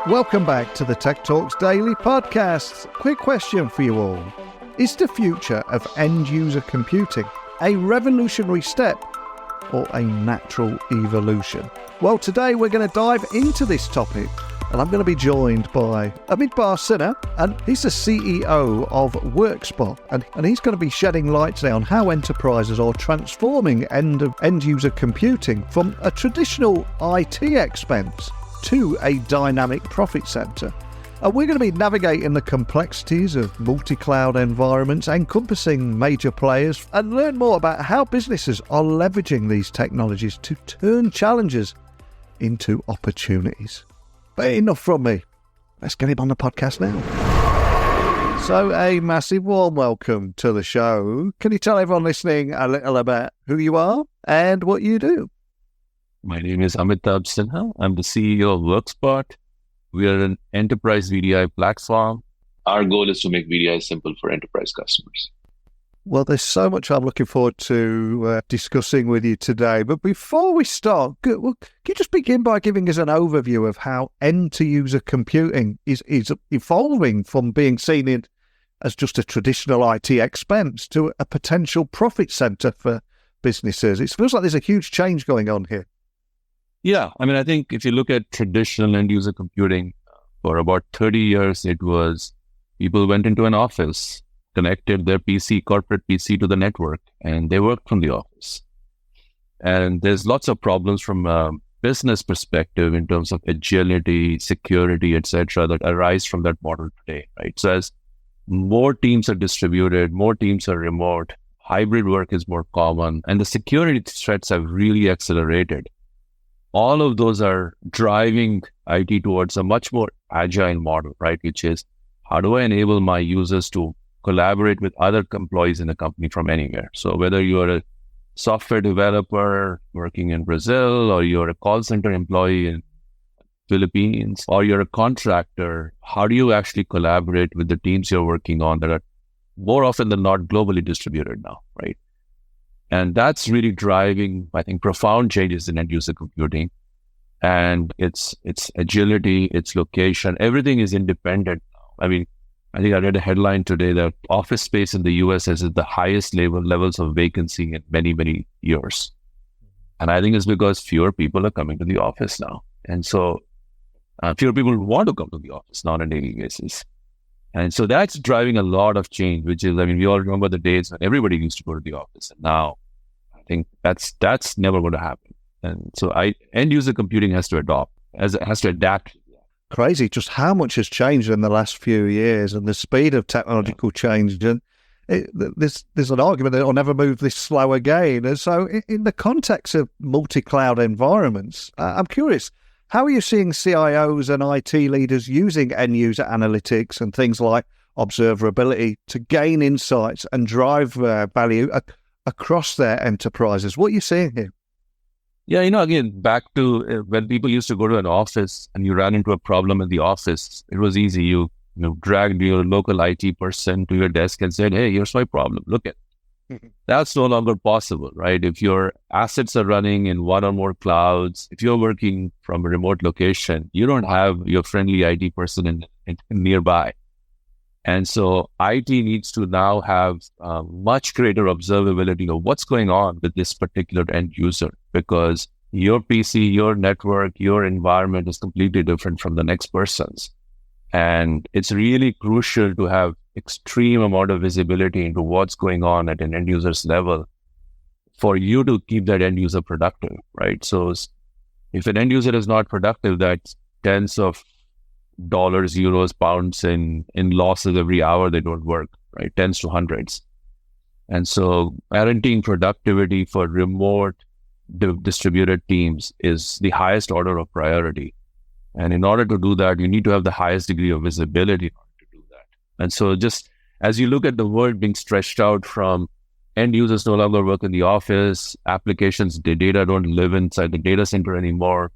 Welcome back to the Tech Talks Daily podcast. Quick question for you all. Is the future of end-user computing a revolutionary step or a natural evolution? Well, today we're going to dive into this topic, and I'm going to be joined by Amitabh Sinha, and he's the CEO of Workspot, and he's going to be shedding light on how enterprises are transforming end-user computing from a traditional IT expense to a dynamic profit center. And we're going to be navigating the complexities of multi-cloud environments, encompassing major players, and learn more about how businesses are leveraging these technologies to turn challenges into opportunities. But enough from me. Let's get him on the podcast now. So a massive warm welcome to the show. Can you tell everyone listening a little about who you are and what you do? My name is Amitabh Sinha. I'm the CEO of Workspot. We are an enterprise VDI platform. Our goal is to make VDI simple for enterprise customers. Well, there's so much I'm looking forward to discussing with you today. But before we start, can you just begin by giving us an overview of how end-to-user computing is evolving from being seen as just a traditional IT expense to a potential profit center for businesses? It feels like there's a huge change going on here. Yeah, I think if you look at traditional end-user computing, for about 30 years, it was people went into an office, connected their corporate PC to the network, and they worked from the office. And there's lots of problems from a business perspective in terms of agility, security, etc., that arise from that model today, right? So as more teams are distributed, more teams are remote, hybrid work is more common, and the security threats have really accelerated. All of those are driving IT towards a much more agile model, right? Which is, how do I enable my users to collaborate with other employees in the company from anywhere? So whether you're a software developer working in Brazil, or you're a call center employee in Philippines, or you're a contractor, how do you actually collaborate with the teams you're working on that are more often than not globally distributed now, right? And that's really driving, I think, profound changes in end-user computing. And its agility, its location, everything is independent now. I think I read a headline today that office space in the US is at the highest levels of vacancy in many, many years. And I think it's because fewer people are coming to the office now. And so fewer people want to come to the office now on a daily basis. And so that's driving a lot of change, which is, we all remember the days when everybody used to go to the office. And now I think that's never going to happen. And so end-user computing has to adapt. Crazy just how much has changed in the last few years and the speed of technological change. And there's an argument that it'll never move this slow again. And so in the context of multi-cloud environments, I'm curious, how are you seeing CIOs and IT leaders using end-user analytics and things like observability to gain insights and drive value across their enterprises? What are you seeing here? Yeah, again, back to when people used to go to an office and you ran into a problem in the office, it was easy. You dragged your local IT person to your desk and said, hey, here's my problem. Look at it. That's no longer possible, right? If your assets are running in one or more clouds, if you're working from a remote location, you don't have your friendly IT person in nearby. And so IT needs to now have much greater observability of what's going on with this particular end user, because your PC, your network, your environment is completely different from the next person's. And it's really crucial to have extreme amount of visibility into what's going on at an end user's level for you to keep that end user productive, right? So if an end user is not productive, that's tens of dollars, euros, pounds in losses every hour they don't work, right? Tens to hundreds. And so guaranteeing productivity for remote distributed teams is the highest order of priority. And in order to do that, you need to have the highest degree of visibility in order to do that. And so just as you look at the world being stretched out from end users no longer work in the office, applications, the data don't live inside the data center anymore,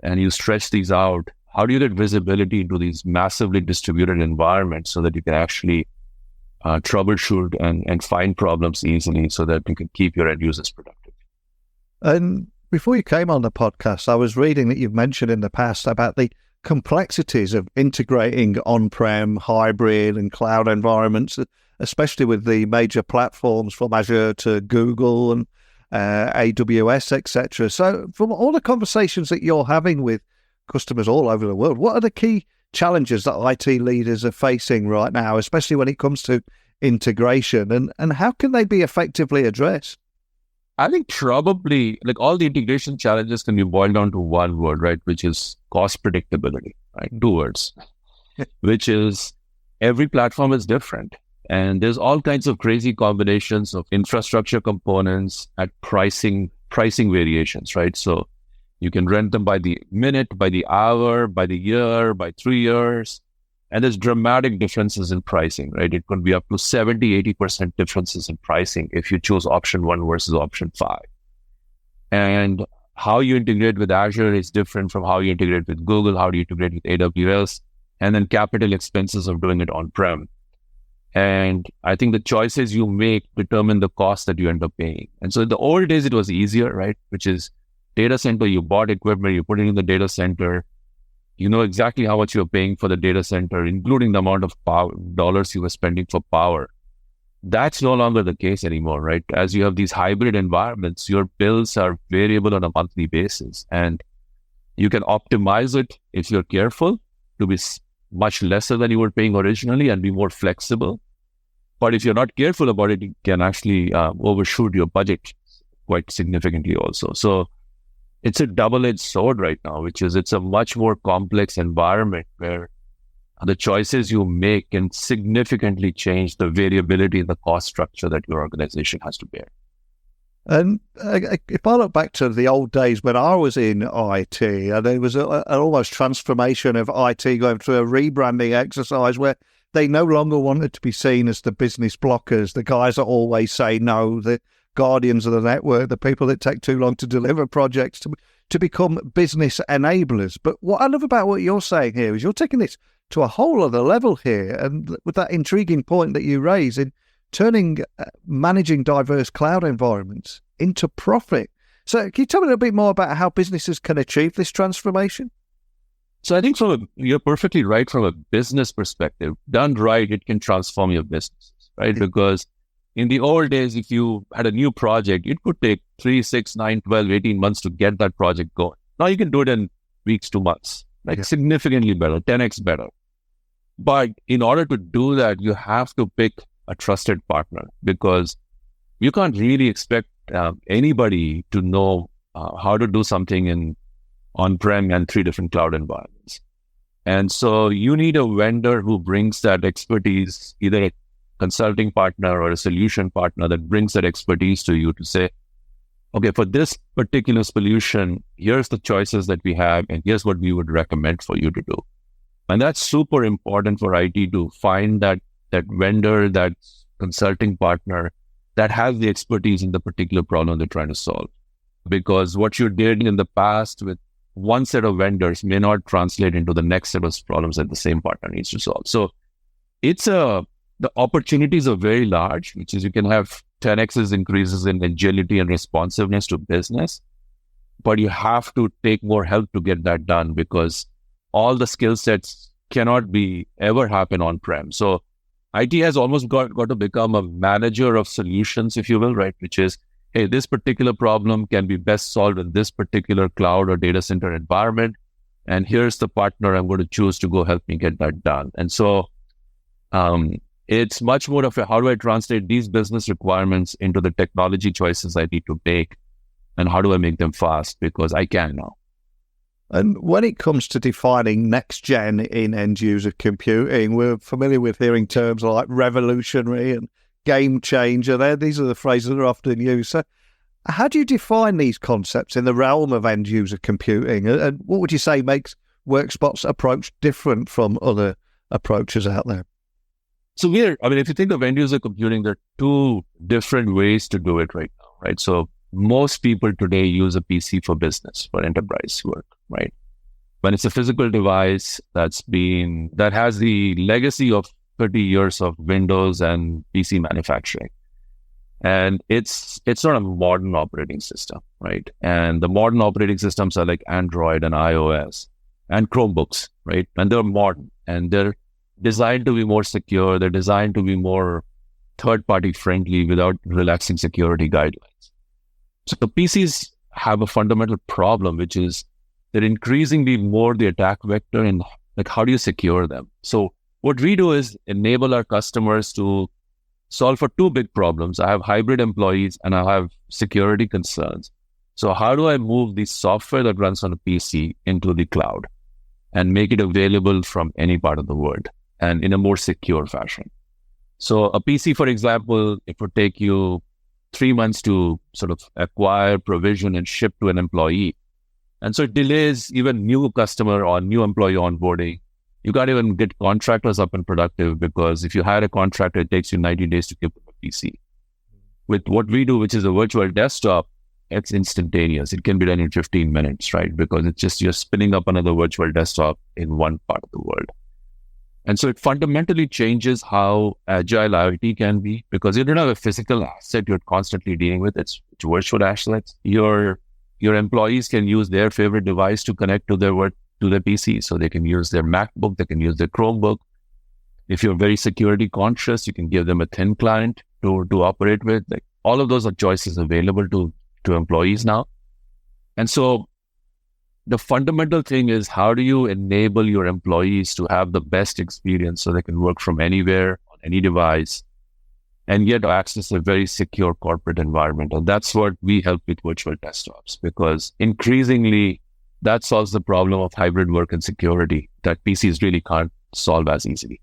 and you stretch these out, how do you get visibility into these massively distributed environments so that you can actually troubleshoot and find problems easily so that you can keep your end users productive? And before you came on the podcast, I was reading that you've mentioned in the past about the complexities of integrating on-prem, hybrid and cloud environments, especially with the major platforms from Azure to Google and AWS, etc. So from all the conversations that you're having with customers all over the world, what are the key challenges that IT leaders are facing right now, especially when it comes to integration, and how can they be effectively addressed? I think probably like all the integration challenges can be boiled down to one word, right? Which is cost predictability, right? 2 words, which is every platform is different. And there's all kinds of crazy combinations of infrastructure components at pricing variations, right? So you can rent them by the minute, by the hour, by the year, by 3 years. And there's dramatic differences in pricing, right? It could be up to 70-80% differences in pricing if you choose option 1 versus option 5. And how you integrate with Azure is different from how you integrate with Google, how do you integrate with AWS, and then capital expenses of doing it on-prem. And I think the choices you make determine the cost that you end up paying. And so in the old days, it was easier, right? Which is data center, you bought equipment, you put it in the data center, you know exactly how much you're paying for the data center, including the amount of dollars you were spending for power. That's no longer the case anymore, right? As you have these hybrid environments, your bills are variable on a monthly basis, and you can optimize it if you're careful to be much lesser than you were paying originally and be more flexible. But if you're not careful about it, you can actually overshoot your budget quite significantly also. So it's a double-edged sword right now, which is it's a much more complex environment where the choices you make can significantly change the variability in the cost structure that your organization has to bear. And if I look back to the old days when I was in IT, there was an almost transformation of IT going through a rebranding exercise where they no longer wanted to be seen as the business blockers, the guys that always say no, the guardians of the network, the people that take too long to deliver projects, to become business enablers. But what I love about what you're saying here is you're taking this to a whole other level here, and with that intriguing point that you raise in turning managing diverse cloud environments into profit. So can you tell me a little bit more about how businesses can achieve this transformation? So I think you're perfectly right from a business perspective. Done right, it can transform your businesses, right? Because in the old days, if you had a new project, it could take 3, 6, 9, 12, 18 months to get that project going. Now you can do it in weeks, 2 months, significantly better, 10x better. But in order to do that, you have to pick a trusted partner, because you can't really expect anybody to know how to do something in on-prem and 3 different cloud environments. And so you need a vendor who brings that expertise, either a consulting partner or a solution partner that brings that expertise to you to say, okay, for this particular solution, here's the choices that we have, and here's what we would recommend for you to do. And that's super important for IT to find that vendor, that consulting partner that has the expertise in the particular problem they're trying to solve. Because what you did in the past with one set of vendors may not translate into the next set of problems that the same partner needs to solve. So the opportunities are very large, which is you can have 10x increases in agility and responsiveness to business, but you have to take more help to get that done, because all the skill sets cannot ever happen on-prem. So IT has almost got to become a manager of solutions, if you will, right? Which is, hey, this particular problem can be best solved in this particular cloud or data center environment, and here's the partner I'm going to choose to go help me get that done. And so it's much more of how do I translate these business requirements into the technology choices I need to make, and how do I make them fast, because I can now. And when it comes to defining next gen in end user computing, we're familiar with hearing terms like revolutionary and game changer. These are the phrases that are often used. So how do you define these concepts in the realm of end user computing? And what would you say makes Workspot's approach different from other approaches out there? So if you think of end user computing, there are 2 different ways to do it right now, right? So most people today use a PC for business, for enterprise work, right? When it's a physical device that has the legacy of 30 years of Windows and PC manufacturing. And it's not a modern operating system, right? And the modern operating systems are like Android and iOS. and Chromebooks, right? And they're modern and they're designed to be more secure. They're designed to be more third-party friendly without relaxing security guidelines. So the PCs have a fundamental problem, which is they're increasingly more the attack vector, and like, how do you secure them? So what we do is enable our customers to solve for two big problems. I have hybrid employees and I have security concerns. So how do I move the software that runs on a PC into the cloud and make it available from any part of the world and in a more secure fashion? So a PC, for example, it would take you 3 months to sort of acquire, provision, and ship to an employee. And so it delays even new customer or new employee onboarding. You can't even get contractors up and productive because if you hire a contractor, it takes you 90 days to give them a PC. With what we do, which is a virtual desktop, it's instantaneous. It can be done in 15 minutes, right? Because it's just you're spinning up another virtual desktop in one part of the world. And so it fundamentally changes how agile IT can be because you don't have a physical asset you're constantly dealing with. It's virtual assets. Your employees can use their favorite device to connect to their PC. So they can use their MacBook, they can use their Chromebook. If you're very security conscious, you can give them a thin client to operate with. Like all of those are choices available to employees now. And so the fundamental thing is, how do you enable your employees to have the best experience so they can work from anywhere, on any device, and yet access a very secure corporate environment? And that's what we help with virtual desktops, because increasingly that solves the problem of hybrid work and security that PCs really can't solve as easily.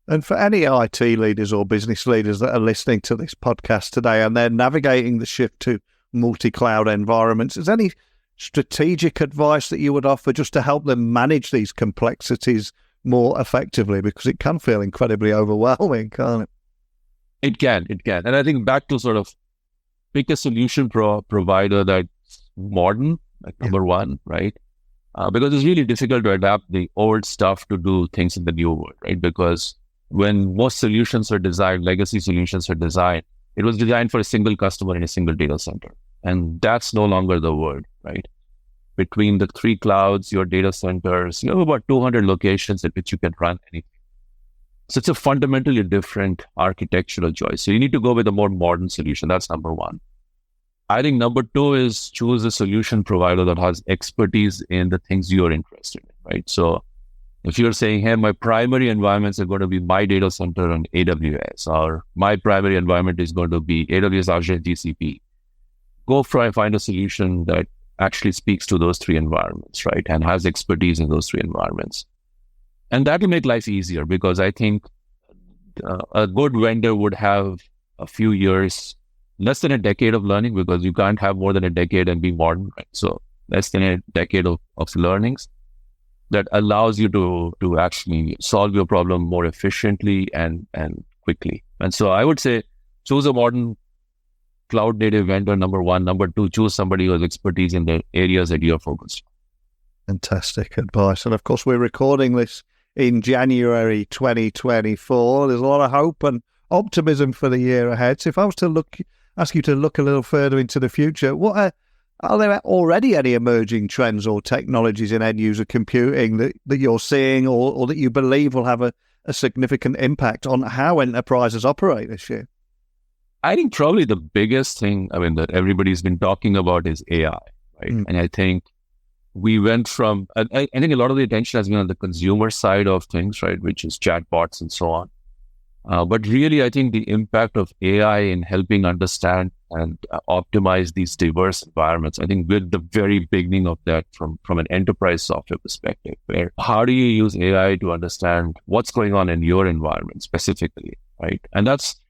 And for any IT leaders or business leaders that are listening to this podcast today and they're navigating the shift to multi-cloud environments, is any strategic advice that you would offer just to help them manage these complexities more effectively? Because it can feel incredibly overwhelming, can't it? It can. And I think back to sort of pick a solution provider that's modern, like number one, right? Because it's really difficult to adapt the old stuff to do things in the new world, right? Because when most solutions are designed, legacy solutions are designed, it was designed for a single customer in a single data center. And that's no longer the world, right? Between the three clouds, your data centers, you have about 200 locations at which you can run anything. So it's a fundamentally different architectural choice. So you need to go with a more modern solution. That's number one. I think number two is choose a solution provider that has expertise in the things you're interested in, right? So if you're saying, hey, my primary environments are going to be my data center on AWS, or my primary environment is going to be AWS, Azure, GCP, go find a solution that actually speaks to those three environments, right? And has expertise in those three environments. And that will make life easier, because I think a good vendor would have a few years, less than a decade of learning, because you can't have more than a decade and be modern, right? So less than a decade of learnings that allows you to actually solve your problem more efficiently and quickly. And so I would say choose a modern cloud native vendor, number one. Number two, choose somebody who has expertise in the areas that you're focused on. Fantastic advice. And of course, we're recording this in January 2024. There's a lot of hope and optimism for the year ahead. So if I was to ask you to look a little further into the future, what are there already any emerging trends or technologies in end user computing that you're seeing or that you believe will have a significant impact on how enterprises operate this year? I think probably the biggest thing, that everybody's been talking about is AI, right? And I think we went from, I think a lot of the attention has been on the consumer side of things, right? Which is chatbots and so on. But really, I think the impact of AI in helping understand and optimize these diverse environments, I think we're at the very beginning of that from an enterprise software perspective, where how do you use AI to understand what's going on in your environment specifically, right? And that's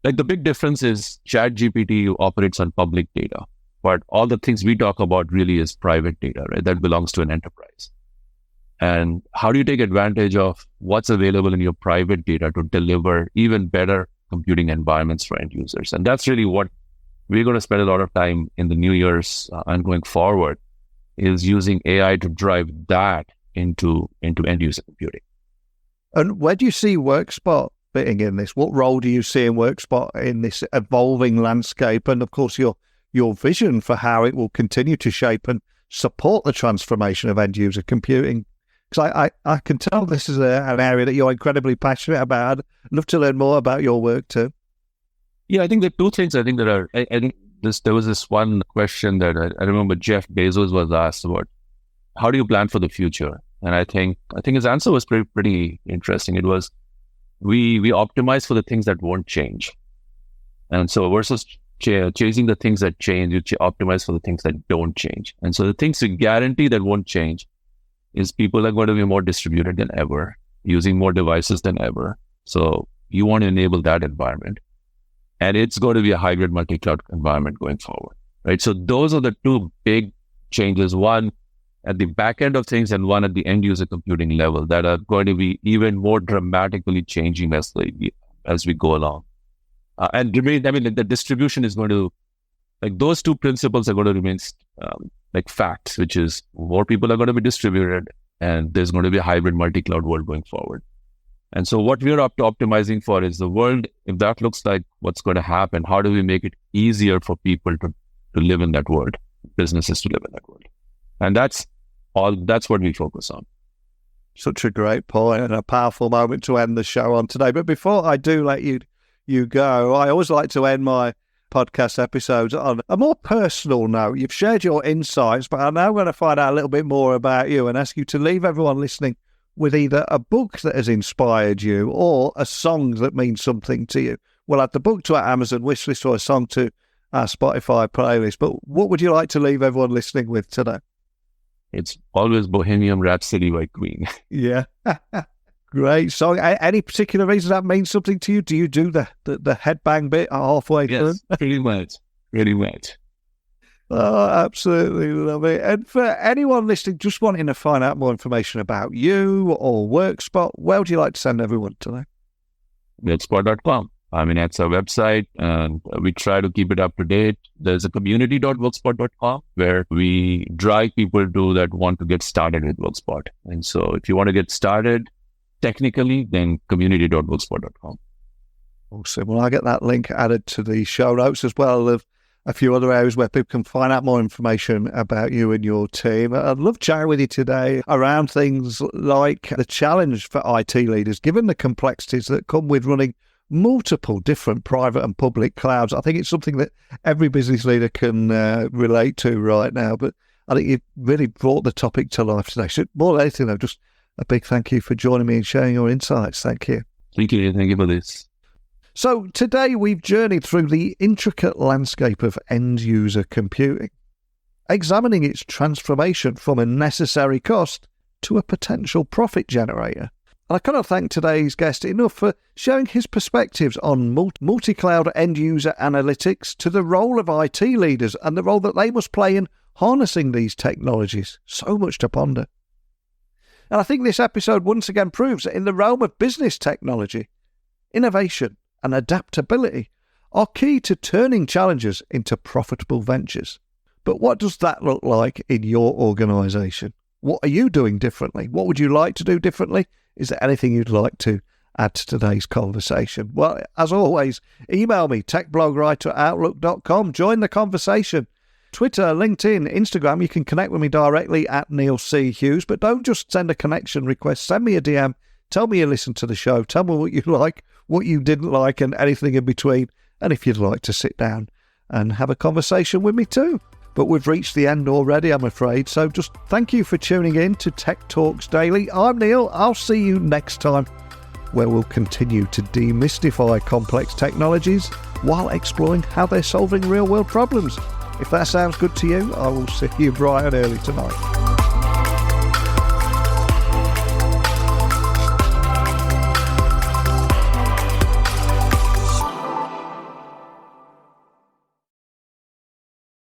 like the big difference is ChatGPT operates on public data, but all the things we talk about really is private data, right? That belongs to an enterprise. And how do you take advantage of what's available in your private data to deliver even better computing environments for end users? And that's really what we're going to spend a lot of time in the new years and going forward, is using AI to drive that into end user computing. And where do you see Workspot fitting in this? What role do you see in Workspot in this evolving landscape? And of course, your vision for how it will continue to shape and support the transformation of end-user computing? Because I can tell this is an area that you're incredibly passionate about. I'd love to learn more about your work too. Yeah, I think there are two things I think that are, I think there was this one question that I remember Jeff Bezos was asked about, how do you plan for the future? And I think his answer was pretty interesting. It was, we optimize for the things that won't change. And so versus chasing the things that change, you optimize for the things that don't change. And so the things you guarantee that won't change is people are going to be more distributed than ever, using more devices than ever. So you want to enable that environment. And it's going to be a hybrid multi-cloud environment going forward, right? So those are the two big changes, one at the back end of things and one at the end user computing level, that are going to be even more dramatically changing as we go along. And remain, I mean, the distribution is going to, like, those two principles are going to remain like facts, which is more people are going to be distributed and there's going to be a hybrid multi-cloud world going forward. And so what we're optimizing for is the world, if that looks like what's going to happen, how do we make it easier for people to live in that world, businesses to live in that world? And that's what we focus on. Such a great point and a powerful moment to end the show on today. But before I do let you go, I always like to end my podcast episodes on a more personal note. You've shared your insights, but I'm now going to find out a little bit more about you and ask you to leave everyone listening with either a book that has inspired you or a song that means something to you. We'll add the book to our Amazon wishlist or a song to our Spotify playlist. But what would you like to leave everyone listening with today? It's always Bohemian Rhapsody by Queen. Yeah. Great song. Any particular reason that means something to you? Do you do the headbang bit halfway through? Yes, pretty much. Oh, absolutely love it. And for anyone listening, just wanting to find out more information about you or Workspot, where would you like to send everyone today? Workspot.com. I mean, that's our website, and we try to keep it up to date. There's a community.workspot.com where we drive people that want to get started with Workspot. And so if you want to get started technically, then community.workspot.com. Awesome. Well, I'll get that link added to the show notes as well of a few other areas where people can find out more information about you and your team. I'd love chatting with you today around things like the challenge for IT leaders, given the complexities that come with running multiple different private and public clouds. I think it's something that every business leader can relate to right now, but I think you've really brought the topic to life today. So more than anything, though, just a big thank you for joining me and sharing your insights. Thank you. Thank you for this. So today we've journeyed through the intricate landscape of end-user computing, examining its transformation from a necessary cost to a potential profit generator. And I cannot thank today's guest enough for sharing his perspectives on multi-cloud end-user analytics, to the role of IT leaders and the role that they must play in harnessing these technologies. So much to ponder. And I think this episode once again proves that in the realm of business technology, innovation and adaptability are key to turning challenges into profitable ventures. But what does that look like in your organisation? What are you doing differently? What would you like to do differently? Is there anything you'd like to add to today's conversation? Well, as always, email me, techblogwriter@outlook.com. Join the conversation. Twitter, LinkedIn, Instagram, you can connect with me directly at Neil C. Hughes, but don't just send a connection request. Send me a DM. Tell me you listened to the show. Tell me what you like, what you didn't like, and anything in between. And if you'd like to sit down and have a conversation with me too. But we've reached the end already, I'm afraid. So just thank you for tuning in to Tech Talks Daily. I'm Neil. I'll see you next time, where we'll continue to demystify complex technologies while exploring how they're solving real-world problems. If that sounds good to you, I will see you bright and early tonight.